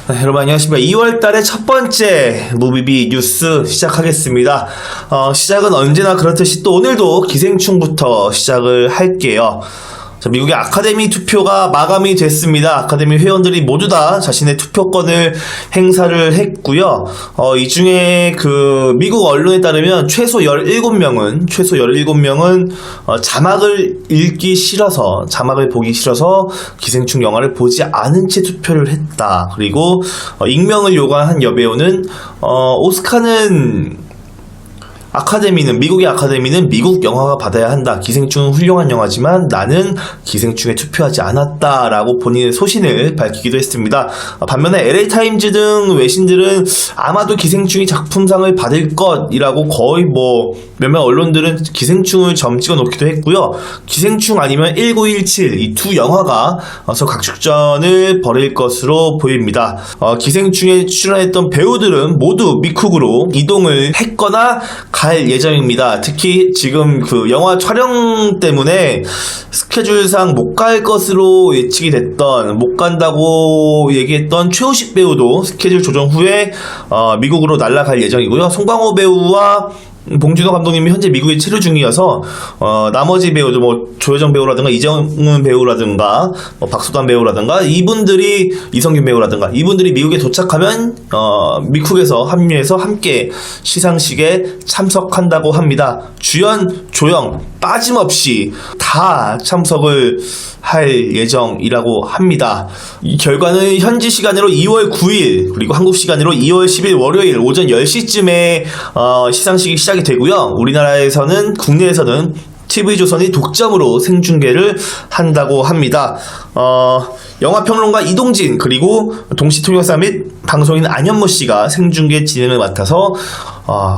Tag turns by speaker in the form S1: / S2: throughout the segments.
S1: 여러분 안녕하십니까. 2월달의 첫 번째 무비비 뉴스 시작하겠습니다. 시작은 언제나 그렇듯이 또 오늘도 기생충부터 시작을 할게요. 미국의 아카데미 투표가 마감이 됐습니다. 아카데미 회원들이 모두 다 자신의 투표권을 행사를 했고요. 이 중에 미국 언론에 따르면 최소 17명은 자막을 읽기 싫어서, 자막을 보기 싫어서 기생충 영화를 보지 않은 채 투표를 했다. 그리고 익명을 요구한 한 여배우는 오스카는 미국의 아카데미는 미국 영화가 받아야 한다. 기생충은 훌륭한 영화지만 나는 기생충에 투표하지 않았다라고 본인의 소신을 밝히기도 했습니다. 반면에 LA타임즈 등 외신들은 아마도 기생충이 작품상을 받을 것이라고 거의 몇몇 언론들은 기생충을 점 찍어 놓기도 했고요. 기생충 아니면 1917 이 두 영화가 각축전을 벌일 것으로 보입니다. 기생충에 출연했던 배우들은 모두 미국으로 이동을 했거나 갈 예정입니다. 특히 지금 영화 촬영 때문에 스케줄상 못 갈 것으로 예측이 됐던, 못 간다고 얘기했던 최우식 배우도 스케줄 조정 후에 미국으로 날아갈 예정이고요. 송강호 배우와 봉준호 감독님이 현재 미국에 체류 중이어서 나머지 배우들 조여정 배우라든가 이정은 배우라든가 박수단 배우라든가 이성균 배우라든가 이분들이 미국에 도착하면 미국에서 합류해서 함께 시상식에 참석한다고 합니다. 주연, 조영 빠짐없이 다 참석을 할 예정이라고 합니다. 이 결과는 현지 시간으로 2월 9일 그리고 한국 시간으로 2월 10일 월요일 오전 10시쯤에 시상식이 시작이 되고요. 우리나라에서는 국내에서는 TV조선이 독점으로 생중계를 한다고 합니다. 영화평론가 이동진 그리고 동시통역사 및 방송인 안현무 씨가 생중계 진행을 맡아서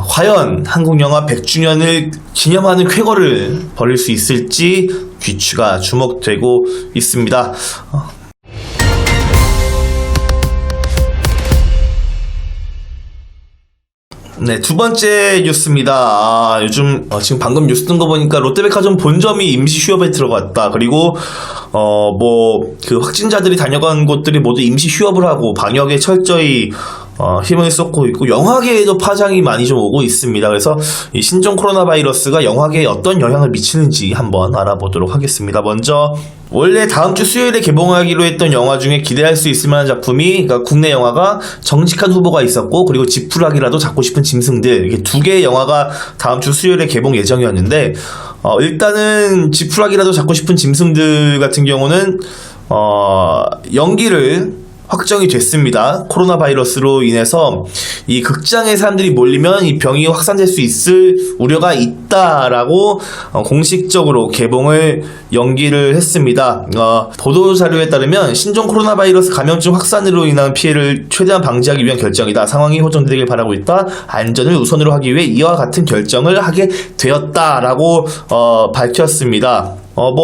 S1: 과연 한국 영화 100주년을 기념하는 쾌거를 벌일 수 있을지 귀추가 주목되고 있습니다. 네, 두 번째 뉴스입니다. 요즘 지금 방금 뉴스 뜬 거 보니까 롯데백화점 본점이 임시 휴업에 들어갔다. 그리고 확진자들이 다녀간 곳들이 모두 임시 휴업을 하고 방역에 철저히 힘을 쏟고 있고 영화계에도 파장이 많이 좀 오고 있습니다. 그래서 이 신종 코로나 바이러스가 영화계에 어떤 영향을 미치는지 한번 알아보도록 하겠습니다. 먼저 원래 다음 주 수요일에 개봉하기로 했던 영화 중에 기대할 수 있을 만한 작품이, 국내 영화가 정직한 후보가 있었고, 그리고 지푸라기라도 잡고 싶은 짐승들, 이렇게 두 개의 영화가 다음 주 수요일에 개봉 예정이었는데, 일단은 지푸라기라도 잡고 싶은 짐승들 같은 경우는 연기를 확정이 됐습니다. 코로나 바이러스로 인해서 이 극장에 사람들이 몰리면 이 병이 확산될 수 있을 우려가 있다라고 공식적으로 개봉을 연기를 했습니다. 보도 자료에 따르면 신종 코로나 바이러스 감염증 확산으로 인한 피해를 최대한 방지하기 위한 결정이다. 상황이 호전되길 바라고 있다. 안전을 우선으로 하기 위해 이와 같은 결정을 하게 되었다라고 밝혔습니다.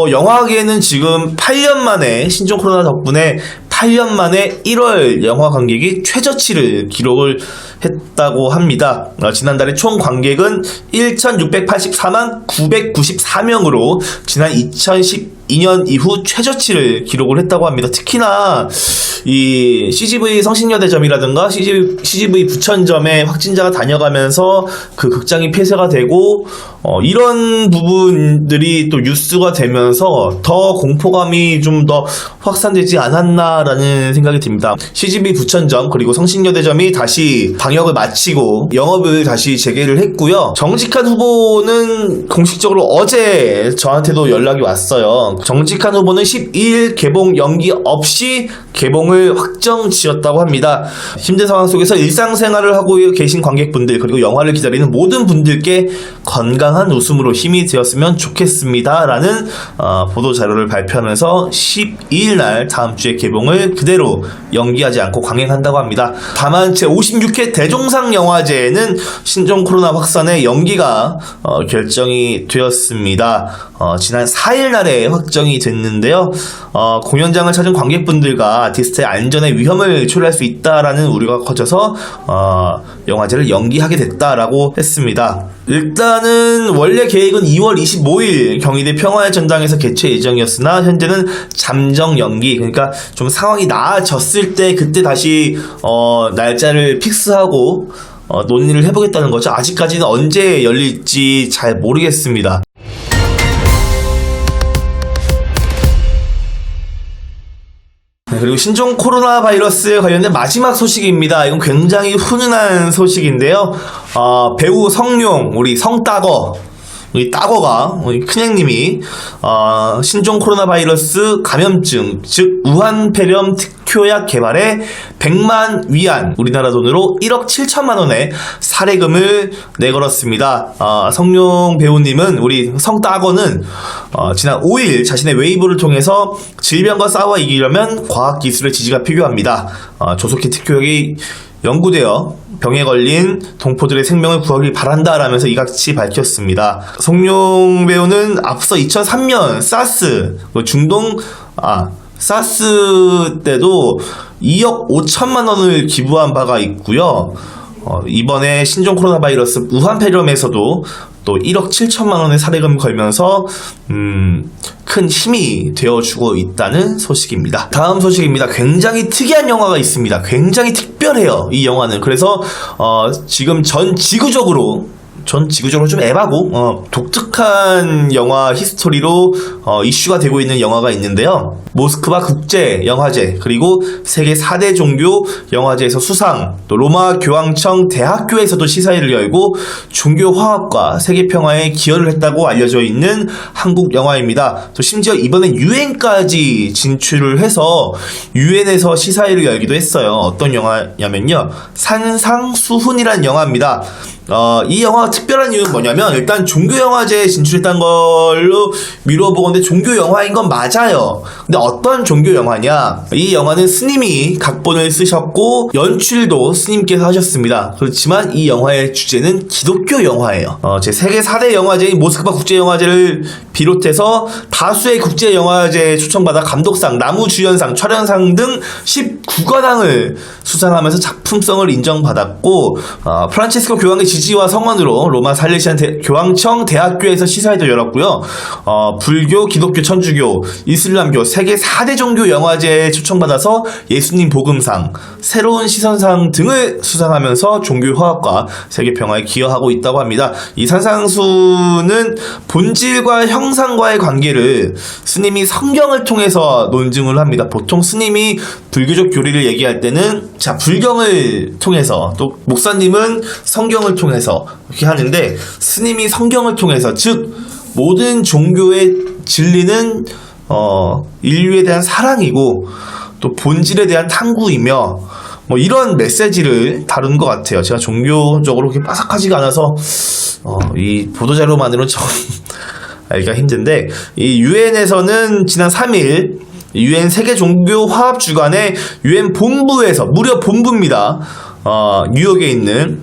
S1: 영화계에는 지금 8년 만에 신종 코로나 덕분에 8년 만에 1월 영화 관객이 최저치를 기록을 했다고 합니다. 지난달에 총 관객은 1,684만 994명으로 지난 2012년 이후 최저치를 기록을 했다고 합니다. 특히나 이 CGV 성신여대점이라든가 CGV 부천점에 확진자가 다녀가면서 그 극장이 폐쇄가 되고 이런 부분들이 또 뉴스가 되면서 더 공포감이 좀 더 확산되지 않았나라는 생각이 듭니다. CGV 부천점 그리고 성신여대점이 다시 방역을 마치고 영업을 다시 재개를 했고요. 정직한 후보는 공식적으로 어제 저한테도 연락이 왔어요. 정직한 후보는 12일 개봉 연기 없이 개봉을 확정 지었다고 합니다. 힘든 상황 속에서 일상생활을 하고 계신 관객분들 그리고 영화를 기다리는 모든 분들께 건강한 웃음으로 힘이 되었으면 좋겠습니다 라는 보도 자료를 발표하면서 12일 날 다음 주에 개봉을 그대로 연기하지 않고 강행한다고 합니다. 다만 제56회 대종상 영화제에는 신종 코로나 확산의 연기가 결정이 되었습니다. 지난 4일 날에 확정이 됐는데요. 공연장을 찾은 관객분들과 아티스트의 안전에 위험을 초래할 수 있다라는 우려가 커져서 영화제를 연기하게 됐다라고 했습니다. 일단은 원래 계획은 2월 25일 경희대 평화의 전당에서 개최 예정이었으나 현재는 잠정 연기, 그러니까 좀 상황이 나아졌을 때 그때 다시 날짜를 픽스하고 논의를 해보겠다는 거죠. 아직까지는 언제 열릴지 잘 모르겠습니다. 그리고 신종 코로나 바이러스 관련된 마지막 소식입니다. 이건 굉장히 훈훈한 소식인데요. 배우 성룡, 우리 성따거, 우리 따거가, 우리 큰형님이 신종 코로나 바이러스 감염증, 즉 우한폐렴 특효약 개발에 100만 위안, 우리나라 돈으로 1억 7천만 원의 사례금을 내걸었습니다. 성룡 배우님은, 우리 성따거는 지난 5일 자신의 웨이브를 통해서 질병과 싸워 이기려면 과학기술의 지지가 필요합니다. 조속히 특효약이 연구되어 병에 걸린 동포들의 생명을 구하길 바란다라면서 이같이 밝혔습니다. 성룡 배우는 앞서 2003년 사스 사스 때도 2억 5천만 원을 기부한 바가 있고요. 이번에 신종 코로나 바이러스 우한폐렴에서도 또 1억 7천만 원의 사례금 걸면서 큰 힘이 되어주고 있다는 소식입니다. 다음 소식입니다. 굉장히 특이한 영화가 있습니다. 굉장히 특별해요, 이 영화는. 그래서 지금 전 지구적으로 좀 에바고 독특한 영화 히스토리로 이슈가 되고 있는 영화가 있는데요. 모스크바 국제영화제, 그리고 세계 4대 종교 영화제에서 수상, 또 로마 교황청 대학교에서도 시사회를 열고 종교화합과 세계평화에 기여를 했다고 알려져 있는 한국 영화입니다. 또 심지어 이번엔 유엔까지 진출을 해서 유엔에서 시사회를 열기도 했어요. 어떤 영화냐면요, 산상수훈이라는 영화입니다. 이 영화가 특별한 이유는 뭐냐면, 일단 종교영화제에 진출했다는 걸로 미뤄보건데 종교영화인 건 맞아요. 근데 어떤 종교영화냐, 이 영화는 스님이 각본을 쓰셨고 연출도 스님께서 하셨습니다. 그렇지만 이 영화의 주제는 기독교 영화예요. 제 세계 4대 영화제인 모스크바 국제영화제를 비롯해서 다수의 국제영화제에 초청받아 감독상, 나무주연상, 촬영상 등 19관왕을 수상하면서 작품성을 인정받았고, 프란치스코 교황의 지지와 성원으로 로마 살레시안 교황청 대학교에서 시사회도 열었고요. 불교, 기독교, 천주교, 이슬람교 세계 4대 종교 영화제에 초청받아서 예수님 복음상, 새로운 시선상 등을 수상하면서 종교 화합과 세계 평화에 기여하고 있다고 합니다. 이 산상수는 본질과 형상과의 관계를 스님이 성경을 통해서 논증을 합니다. 보통 스님이 불교적 교리를 얘기할 때는 불경을 통해서, 또 목사님은 성경을 통해서 이렇게 하는데, 스님이 성경을 통해서, 즉 모든 종교의 진리는 인류에 대한 사랑이고 또 본질에 대한 탐구이며, 뭐 이런 메시지를 다룬 것 같아요. 제가 종교적으로 그렇게 빠삭하지가 않아서 이 보도자료만으로는 좀 알기가 힘든데, 이 유엔에서는 지난 3일 유엔 세계 종교 화합 주간에 유엔 본부에서, 무려 본부입니다. 뉴욕에 있는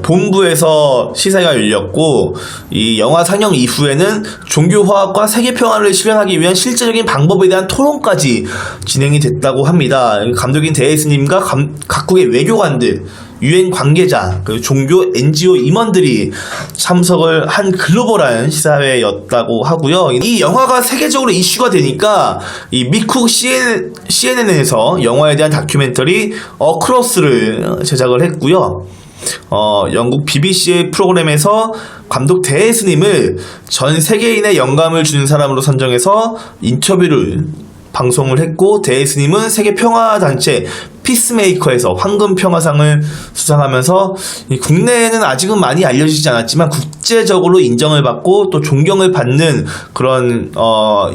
S1: 본부에서 시사회가 열렸고, 이 영화 상영 이후에는 종교 화합과 세계 평화를 실현하기 위한 실제적인 방법에 대한 토론까지 진행이 됐다고 합니다. 감독인 데이스님과 각국의 외교관들, 유엔 관계자, 그리고 종교 NGO 임원들이 참석을 한 글로벌한 시사회였다고 하고요. 이 영화가 세계적으로 이슈가 되니까 이 미국 CNN에서 영화에 대한 다큐멘터리 어크로스를 제작을 했고요. 영국 BBC의 프로그램에서 감독 데이스님을 전 세계인의 영감을 주는 사람으로 선정해서 인터뷰를 방송을 했고, 데이스님은 세계평화단체 피스메이커에서 황금평화상을 수상하면서 국내에는 아직은 많이 알려지지 않았지만 국제적으로 인정을 받고 또 존경을 받는 그런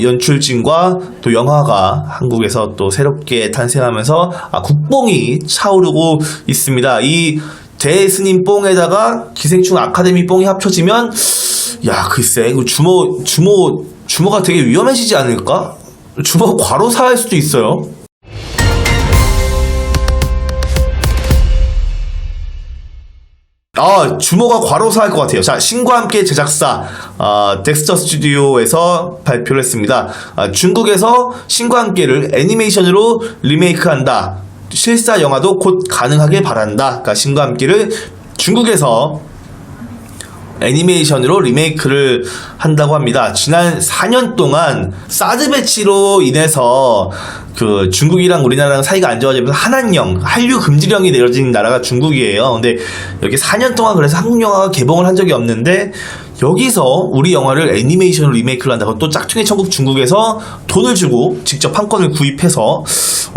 S1: 연출진과 또 영화가 한국에서 또 새롭게 탄생하면서 국뽕이 차오르고 있습니다. 이 데이스님 뽕에다가 기생충 아카데미 뽕이 합쳐지면, 야, 글쎄, 이거 주모가 되게 위험해지지 않을까? 주모 과로사할 수도 있어요. 주모가 과로사할 것 같아요. 자, 신과 함께 제작사 덱스터 스튜디오에서 발표를 했습니다. 중국에서 신과 함께를 애니메이션으로 리메이크한다. 실사 영화도 곧 가능하게 바란다. 그러니까 신과 함께를 중국에서 애니메이션으로 리메이크를 한다고 합니다. 지난 4년 동안 사드 배치로 인해서 그 중국이랑 우리나라랑 사이가 안 좋아지면서 한한령, 한류 금지령이 내려진 나라가 중국이에요. 근데 여기 4년 동안 그래서 한국 영화가 개봉을 한 적이 없는데 여기서 우리 영화를 애니메이션으로 리메이크를 한다고 또 짝퉁의 천국 중국에서 돈을 주고 직접 판권을 구입해서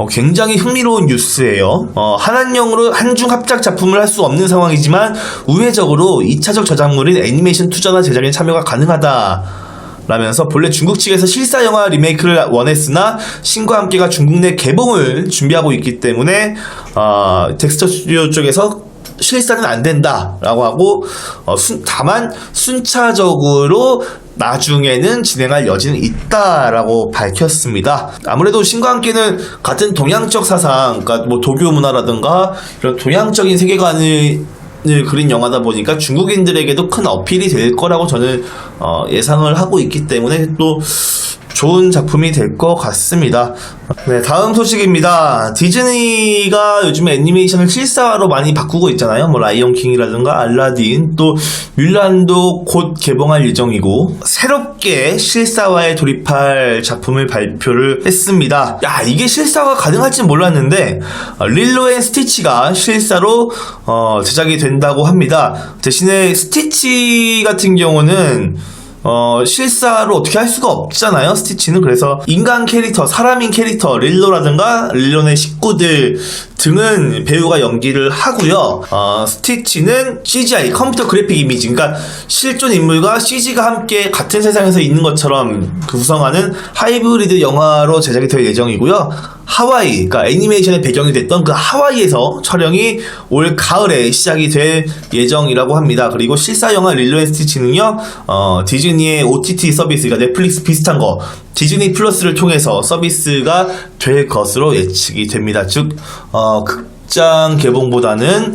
S1: 굉장히 흥미로운 뉴스예요. 한한령으로 한중 합작 작품을 할 수 없는 상황이지만 우회적으로 2차적 저작물인 애니메이션 투자나 제작에 참여가 가능하다 라면서 본래 중국 측에서 실사 영화 리메이크를 원했으나 신과 함께가 중국 내 개봉을 준비하고 있기 때문에 덱스터 스튜디오 쪽에서 실사는 안 된다라고 하고 다만 순차적으로 나중에는 진행할 여지는 있다라고 밝혔습니다. 아무래도 신과 함께는 같은 동양적 사상, 그러니까 뭐 도교 문화라든가 이런 동양적인 세계관을 그린 영화다 보니까 중국인들에게도 큰 어필이 될 거라고 저는 예상을 하고 있기 때문에 또 좋은 작품이 될 것 같습니다. 네, 다음 소식입니다. 디즈니가 요즘에 애니메이션을 실사화로 많이 바꾸고 있잖아요. 뭐 라이온킹이라든가 알라딘, 또 뮬란도 곧 개봉할 예정이고 새롭게 실사화에 돌입할 작품을 발표를 했습니다. 야, 이게 실사화 가능할지 몰랐는데 릴로 앤 스티치가 실사로 제작이 된다고 합니다. 대신에 스티치 같은 경우는 실사로 어떻게 할 수가 없잖아요, 스티치는. 그래서 인간 캐릭터, 사람인 캐릭터, 릴로라든가 릴로의 식구들 등은 배우가 연기를 하고요. 스티치는 CGI, 컴퓨터 그래픽 이미지, 그러니까 실존 인물과 CG가 함께 같은 세상에서 있는 것처럼 구성하는 하이브리드 영화로 제작이 될 예정이고요. 하와이, 그러니까 애니메이션의 배경이 됐던 그 하와이에서 촬영이 올 가을에 시작이 될 예정이라고 합니다. 그리고 실사 영화 릴로 앤 스티치는요, 디즈니의 OTT 서비스, 그러니까 넷플릭스 비슷한 거, 디즈니 플러스를 통해서 서비스가 될 것으로 예측이 됩니다. 즉, 극장 개봉보다는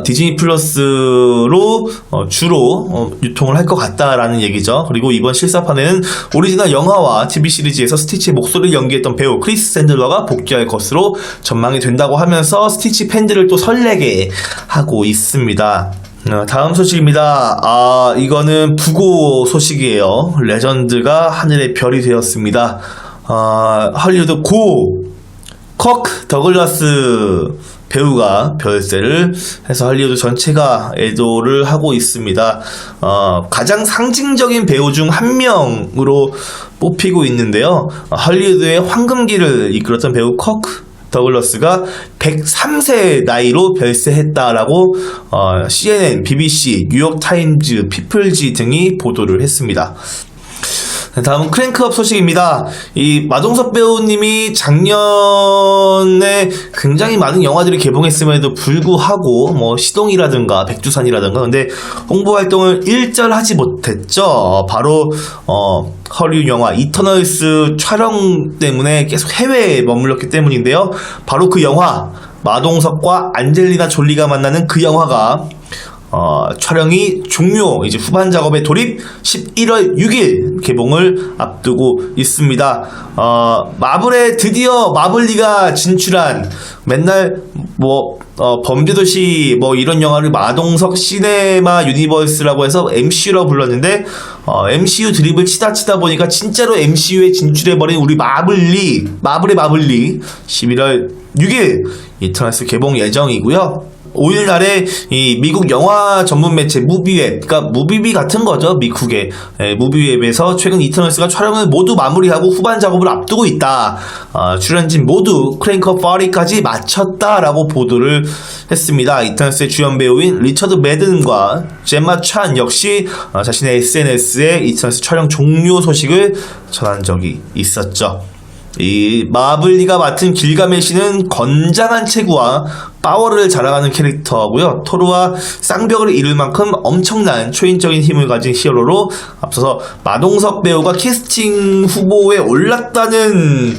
S1: 디즈니 플러스로 주로 유통을 할 것 같다라는 얘기죠. 그리고 이번 실사판에는 오리지널 영화와 TV 시리즈에서 스티치의 목소리를 연기했던 배우 크리스 샌들러가 복귀할 것으로 전망이 된다고 하면서 스티치 팬들을 또 설레게 하고 있습니다. 다음 소식입니다. 이거는 부고 소식이에요. 레전드가 하늘의 별이 되었습니다. 할리우드 고 컥 더글라스 배우가 별세를 해서 할리우드 전체가 애도를 하고 있습니다. 가장 상징적인 배우 중 한 명으로 뽑히고 있는데요. 할리우드의 황금기를 이끌었던 배우 컥 더글라스가 103세 나이로 별세했다라고 CNN, BBC, 뉴욕타임즈, 피플지 등이 보도를 했습니다. 다음은 크랭크업 소식입니다. 이 마동석 배우님이 작년에 굉장히 많은 영화들이 개봉했음에도 불구하고 뭐 시동이라든가 백두산이라든가 근데 홍보 활동을 일절하지 못했죠. 바로 헐리우드 영화 이터널스 촬영 때문에 계속 해외에 머물렀기 때문인데요. 바로 그 영화 마동석과 안젤리나 졸리가 만나는 그 영화가 촬영이 종료, 이제 후반 작업에 돌입 11월 6일 개봉을 앞두고 있습니다. 마블에 드디어 마블리가 진출한 맨날 범죄도시 이런 영화를 마동석 시네마 유니버스라고 해서 MCU라고 불렀는데 MCU 드립을 치다 보니까 진짜로 MCU에 진출해버린 우리 마블의 마블리 11월 6일 이터널스 개봉 예정이고요. 5일 날에 이 미국 영화 전문 매체 무비웹, 그러니까 무비비 같은 거죠, 미국의 무비웹에서 최근 이터널스가 촬영을 모두 마무리하고 후반 작업을 앞두고 있다. 출연진 모두 크랭크업 40까지 마쳤다라고 보도를 했습니다. 이터널스의 주연 배우인 리처드 매든과 젬마 찬 역시 자신의 SNS에 이터널스 촬영 종료 소식을 전한 적이 있었죠. 이 마블리가 맡은 길가메시는 건장한 체구와 파워를 자랑하는 캐릭터고요. 토르와 쌍벽을 이룰 만큼 엄청난 초인적인 힘을 가진 히어로로 앞서서 마동석 배우가 캐스팅 후보에 올랐다는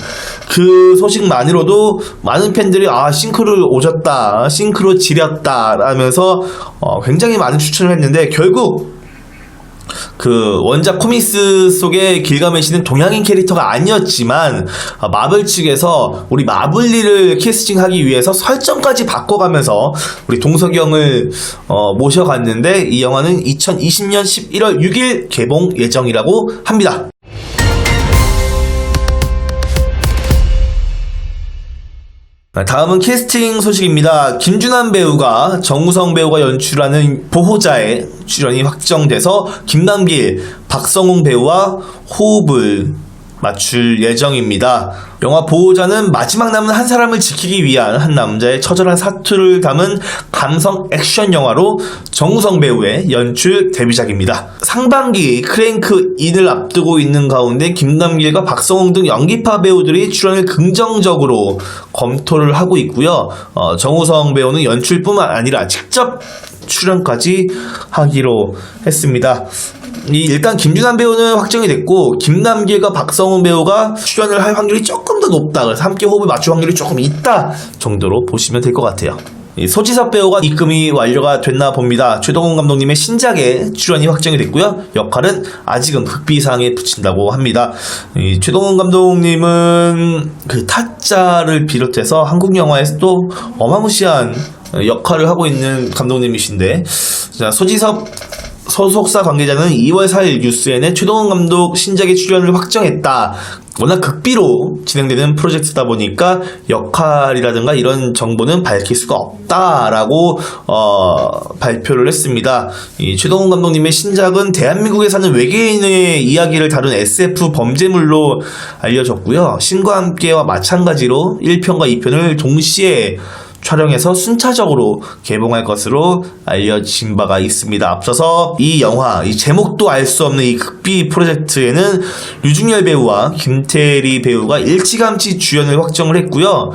S1: 그 소식만으로도 많은 팬들이 싱크로 오졌다, 싱크로 지렸다 라면서 굉장히 많은 추천을 했는데, 결국 그 원작 코믹스 속의 길가메시는 동양인 캐릭터가 아니었지만 마블 측에서 우리 마블리를 캐스팅하기 위해서 설정까지 바꿔가면서 우리 동석이 형을 모셔갔는데, 이 영화는 2020년 11월 6일 개봉 예정이라고 합니다. 다음은 캐스팅 소식입니다. 김준환 배우가 정우성 배우가 연출하는 보호자의 출연이 확정돼서 김남길, 박성웅 배우와 호흡을 맞출 예정입니다. 영화 보호자는 마지막 남은 한 사람을 지키기 위한 한 남자의 처절한 사투를 담은 감성 액션 영화로 정우성 배우의 연출 데뷔작입니다. 상반기 크랭크 인을 앞두고 있는 가운데 김남길과 박성웅 등 연기파 배우들이 출연을 긍정적으로 검토를 하고 있고요. 정우성 배우는 연출뿐만 아니라 직접 출연까지 하기로 했습니다. 일단 김준환 배우는 확정이 됐고, 김남길과 박성훈 배우가 출연을 할 확률이 조금 더 높다, 그래서 함께 호흡을 맞출 확률이 조금 있다 정도로 보시면 될 것 같아요. 소지섭 배우가 입금이 완료가 됐나 봅니다. 최동원 감독님의 신작에 출연이 확정이 됐고요. 역할은 아직은 극비상에 붙인다고 합니다. 최동원 감독님은 그 타짜를 비롯해서 한국 영화에서 또 어마무시한 역할을 하고 있는 감독님이신데, 소지섭 소속사 관계자는 2월 4일 뉴스에는 최동원 감독 신작의 출연을 확정했다. 워낙 극비로 진행되는 프로젝트다 보니까 역할이라든가 이런 정보는 밝힐 수가 없다라고 발표를 했습니다. 이 최동원 감독님의 신작은 대한민국에 사는 외계인의 이야기를 다룬 SF 범죄물로 알려졌고요. 신과 함께와 마찬가지로 1편과 2편을 동시에 촬영해서 순차적으로 개봉할 것으로 알려진 바가 있습니다. 앞서서 이 영화, 이 제목도 알 수 없는 이 극비 프로젝트에는 류중열 배우와 김태리 배우가 일찌감치 주연을 확정을 했고요.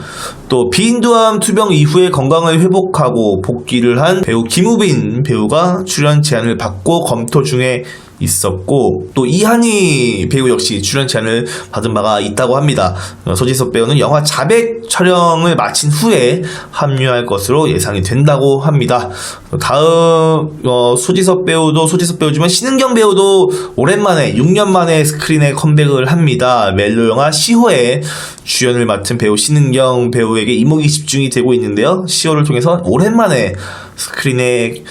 S1: 또 비인두암 투병 이후에 건강을 회복하고 복귀를 한 배우 김우빈 배우가 출연 제안을 받고 검토 중에 있었고, 또 이한희 배우 역시 출연 제안을 받은 바가 있다고 합니다. 소지섭 배우는 영화 자백 촬영을 마친 후에 합류할 것으로 예상이 된다고 합니다. 다음 소지섭 배우도 소지섭 배우지만 신은경 배우도 오랜만에 6년 만에 스크린에 컴백을 합니다. 멜로 영화 시호에 주연을 맡은 배우 신은경 배우에게 이목이 집중이 되고 있는데요. 시호를 통해서 오랜만에 스크린에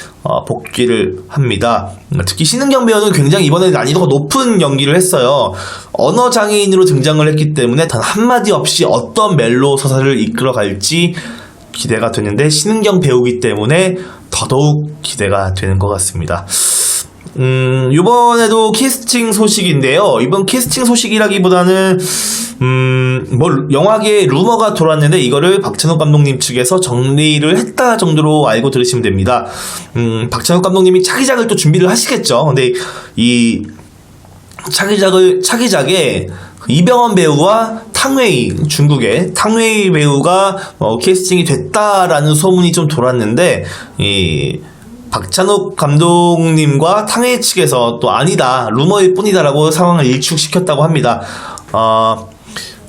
S1: 복귀를 합니다. 특히 신은경 배우는 굉장히 이번에 난이도가 높은 연기를 했어요. 언어 장애인으로 등장을 했기 때문에 단 한마디 없이 어떤 멜로 서사를 이끌어갈지 기대가 되는데, 신은경 배우기 때문에 더더욱 기대가 되는 것 같습니다. 이번에도 캐스팅 소식인데요. 이번 캐스팅 소식이라기보다는 영화계에 루머가 돌았는데 이거를 박찬욱 감독님 측에서 정리를 했다 정도로 알고 들으시면 됩니다. 박찬욱 감독님이 차기작을 또 준비를 하시겠죠. 근데 이 차기작에 이병헌 배우와 탕웨이, 중국의 탕웨이 배우가 캐스팅이 됐다라는 소문이 좀 돌았는데, 이 박찬욱 감독님과 탕웨이 측에서 또 아니다, 루머일 뿐이다라고 상황을 일축시켰다고 합니다.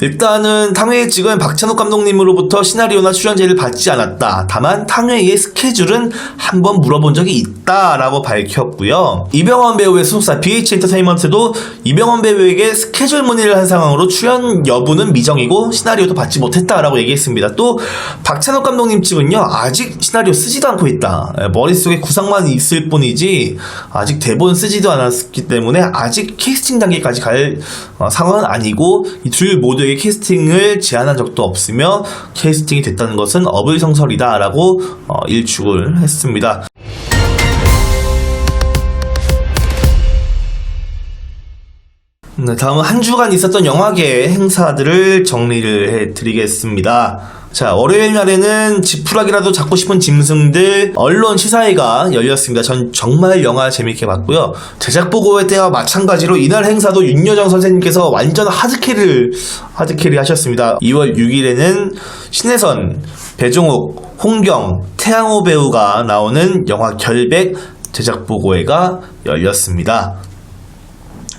S1: 일단은 탕웨이 측은 박찬욱 감독님으로부터 시나리오나 출연제를 받지 않았다. 다만 탕웨이의 스케줄은 한번 물어본 적이 있다라고 밝혔고요. 이병헌 배우의 소속사 BH엔터테인먼트도 이병헌 배우에게 스케줄 문의를 한 상황으로 출연 여부는 미정이고 시나리오도 받지 못했다라고 얘기했습니다. 또 박찬욱 감독님 측은요, 아직 시나리오 쓰지도 않고 있다. 머릿속에 구상만 있을 뿐이지 아직 대본 쓰지도 않았기 때문에 아직 캐스팅 단계까지 갈 상황은 아니고, 이 둘 모두의 캐스팅을 제안한 적도 없으며 캐스팅이 됐다는 것은 어불성설이다 라고 일축을 했습니다. 다음은 한 주간 있었던 영화계 행사들을 정리를 해드리겠습니다. 자, 월요일 날에는 지푸라기라도 잡고 싶은 짐승들 언론 시사회가 열렸습니다. 전 정말 영화 재밌게 봤고요. 제작 보고회 때와 마찬가지로 이날 행사도 윤여정 선생님께서 완전 하드캐리 하셨습니다. 2월 6일에는 신혜선, 배종욱, 홍경, 태양호 배우가 나오는 영화 결백 제작 보고회가 열렸습니다.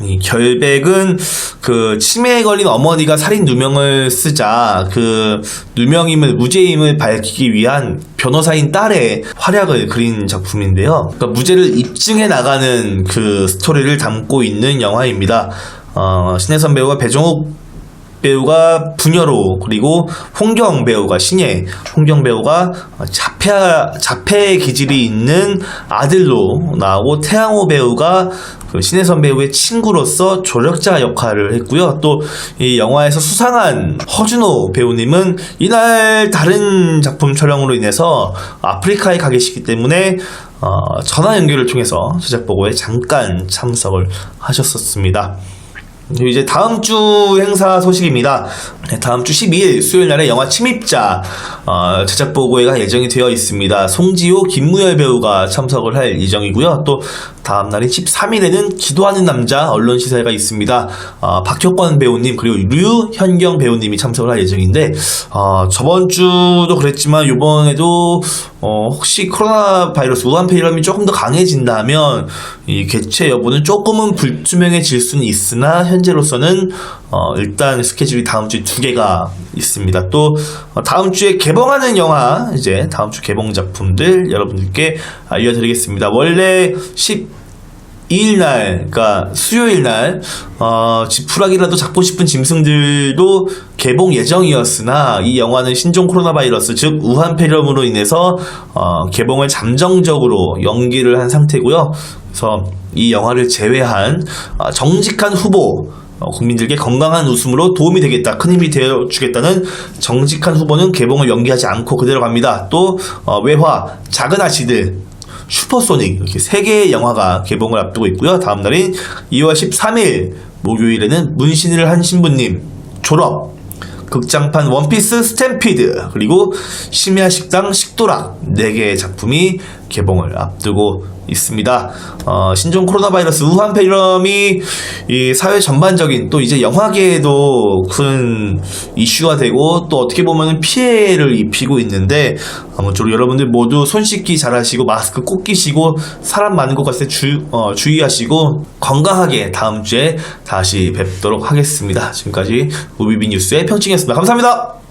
S1: 이 결백은 그 치매에 걸린 어머니가 살인 누명을 쓰자 그 누명임을 무죄임을 밝히기 위한 변호사인 딸의 활약을 그린 작품인데요. 그러니까 무죄를 입증해 나가는 그 스토리를 담고 있는 영화입니다. 신혜선 배우가 배종욱 배우가 부녀로, 그리고 홍경 배우가 신예, 홍경 배우가 자폐 기질이 있는 아들로 나오고, 태양호 배우가 그 신혜선 배우의 친구로서 조력자 역할을 했고요. 또 이 영화에서 수상한 허준호 배우님은 이날 다른 작품 촬영으로 인해서 아프리카에 가 계시기 때문에 전화 연결을 통해서 제작 보고에 잠깐 참석을 하셨었습니다. 이제 다음 주 행사 소식입니다. 다음 주 12일 수요일 날에 영화 침입자 제작 보고회가 예정이 되어 있습니다. 송지효, 김무열 배우가 참석을 할 예정이고요. 또 다음 날인 13일에는 기도하는 남자 언론 시사회가 있습니다. 박혁권 배우님 그리고 류현경 배우님이 참석을 할 예정인데, 저번 주도 그랬지만 이번에도 혹시 코로나 바이러스 우한 폐렴이 조금 더 강해진다면 이 개최 여부는 조금은 불투명해질 수는 있으나, 현재로서는 일단 스케줄이 다음 주에 2개가 있습니다. 또 다음 주에 개봉하는 영화, 이제 다음 주 개봉 작품들 여러분들께 알려드리겠습니다. 원래 12일날, 그러니까 수요일날 지푸라기라도 잡고 싶은 짐승들도 개봉 예정이었으나, 이 영화는 신종 코로나 바이러스, 즉 우한 폐렴으로 인해서 개봉을 잠정적으로 연기를 한 상태고요. 그래서 이 영화를 제외한 정직한 후보, 국민들께 건강한 웃음으로 도움이 되겠다, 큰 힘이 되어주겠다는 정직한 후보는 개봉을 연기하지 않고 그대로 갑니다. 또 외화, 작은 아씨들, 슈퍼소닉, 이렇게 3개의 영화가 개봉을 앞두고 있고요. 다음 날인 2월 13일 목요일에는 문신을 한 신부님, 졸업, 극장판 원피스 스탬피드, 그리고 심야식당 식도락, 4개의 작품이 개봉을 앞두고 있습니다. 신종 코로나 바이러스 우한 폐렴이 이 사회 전반적인, 또 이제 영화계에도 큰 이슈가 되고, 또 어떻게 보면 피해를 입히고 있는데, 아무쪼록 여러분들 모두 손 씻기 잘하시고 마스크 꼭 끼시고 사람 많은 곳 갔을 때 주의하시고 건강하게 다음 주에 다시 뵙도록 하겠습니다. 지금까지 무비비 뉴스의 평칭이었습니다. 감사합니다.